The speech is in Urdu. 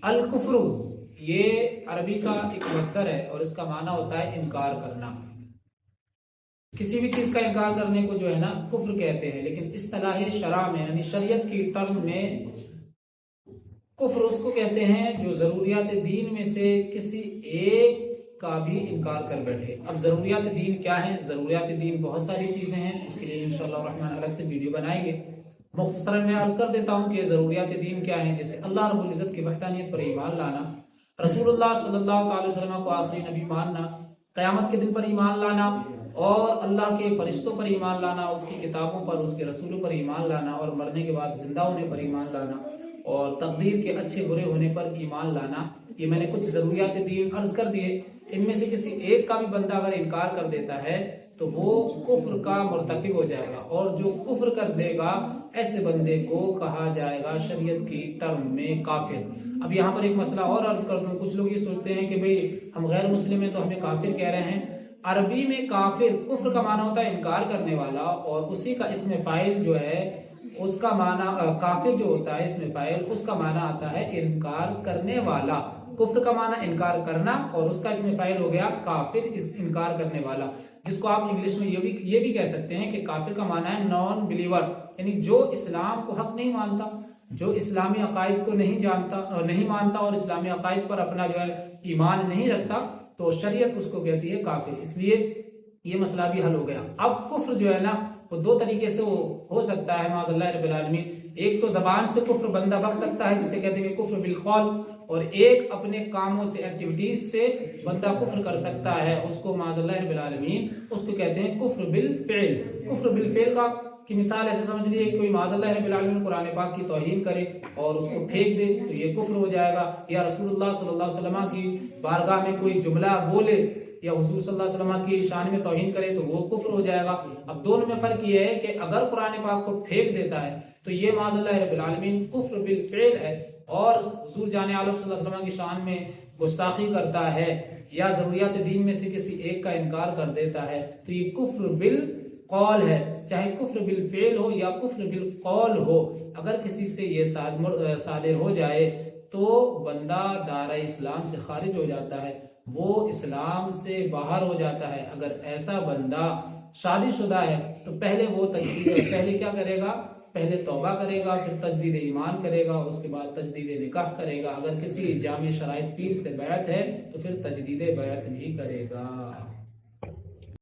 الکفر یہ عربی کا ایک مصدر ہے اور اس کا معنی ہوتا ہے انکار کرنا. کسی بھی چیز کا انکار کرنے کو جو ہے نا کفر کہتے ہیں، لیکن اصطلاح شرع میں یعنی شریعت کی ٹرم میں کفر اس کو کہتے ہیں جو ضروریات دین میں سے کسی ایک کا بھی انکار کر بیٹھے. اب ضروریات دین کیا ہیں؟ ضروریات دین بہت ساری چیزیں ہیں، اس کے لیے انشاءاللہ الرحمن الگ سے ویڈیو بنائیں گے. مختصراً میں عرض کر دیتا ہوں کہ ضروریات دین کیا ہیں. جیسے اللہ رب العزت کی وحدانیت پر ایمان لانا، رسول اللہ صلی اللہ تعالی وسلم کو آخری نبی ماننا، قیامت کے دن پر ایمان لانا، اور اللہ کے فرشتوں پر ایمان لانا، اس کی کتابوں پر، اس کے رسولوں پر ایمان لانا، اور مرنے کے بعد زندہ ہونے پر ایمان لانا، اور تقدیر کے اچھے برے ہونے پر ایمان لانا. یہ میں نے کچھ ضروریات دین عرض کر دیے. ان میں سے کسی ایک کا بھی بندہ اگر انکار کر دیتا ہے تو وہ کفر کا مرتکب ہو جائے گا، اور جو کفر کر دے گا ایسے بندے کو کہا جائے گا شریعت کی ٹرم میں کافر. اب یہاں پر ایک مسئلہ اور عرض کر دوں. کچھ لوگ یہ سوچتے ہیں کہ بھئی ہم غیر مسلم ہیں تو ہمیں کافر کہہ رہے ہیں. عربی میں کافر کفر کا معنی ہوتا ہے انکار کرنے والا، اور اسی کا اسم فاعل جو ہے اس کا معنی کافر جو ہوتا ہے اسم فاعل اس کا معنی آتا ہے انکار کرنے والا. کفر کا معنی انکار کرنا اور اس کا اسم فاعل ہو گیا کافر، انکار کرنے والا، جس کو آپ انگلش میں یہ بھی کہہ سکتے ہیں کہ کافر کا معنی ہے نان بلیور، یعنی جو اسلام کو حق نہیں مانتا، جو اسلامی عقائد کو نہیں مانتا اور اسلامی عقائد پر اپنا جو ہے ایمان نہیں رکھتا، تو شریعت اس کو کہتی ہے کافر. اس لیے یہ مسئلہ بھی حل ہو گیا. اب کفر جو ہے نا وہ دو طریقے سے ہو سکتا ہے معاذ اللہ رب العالمین. ایک تو زبان سے کفر بندہ بک سکتا ہے جسے کہتے ہیں کفر بالقول، اور ایک اپنے کاموں سے ایکٹیویٹیز سے بندہ کفر کر سکتا ہے، اس کو معاذ اللہ رب العالمین اس کو کہتے ہیں کفر بالفعل. کفر بالفعل کی مثال ایسے سمجھ لیجیے کہ کوئی معاذ اللہ رب العالمین قرآن پاک کی توہین کرے اور اس کو پھینک دے تو یہ کفر ہو جائے گا، یا رسول اللہ صلی اللہ علیہ وسلم کی بارگاہ میں کوئی جملہ بولے یا حضور صلی اللہ علیہ وسلم کی شان میں توہین کرے تو وہ کفر ہو جائے گا. اب دونوں میں فرق یہ ہے کہ اگر قرآن پاک کو پھینک دیتا ہے تو یہ معاذ اللہ رب العالمین کفر بالفعل ہے، اور حضور جان عالم صلی اللہ علیہ وسلم کی شان میں گستاخی کرتا ہے یا ضروریات دین میں سے کسی ایک کا انکار کر دیتا ہے تو یہ کفر بالقول ہے. چاہے کفر بالفعل ہو یا کفر بالقول ہو، اگر کسی سے یہ صادر ہو جائے تو بندہ دائرہ اسلام سے خارج ہو جاتا ہے، وہ اسلام سے باہر ہو جاتا ہے. اگر ایسا بندہ شادی شدہ ہے تو پہلے کیا کرے گا؟ پہلے توبہ کرے گا، پھر تجدید ایمان کرے گا، اس کے بعد تجدید نکاح کرے گا. اگر کسی جامع شرائط پیر سے بیعت ہے تو پھر تجدید بیعت بھی کرے گا.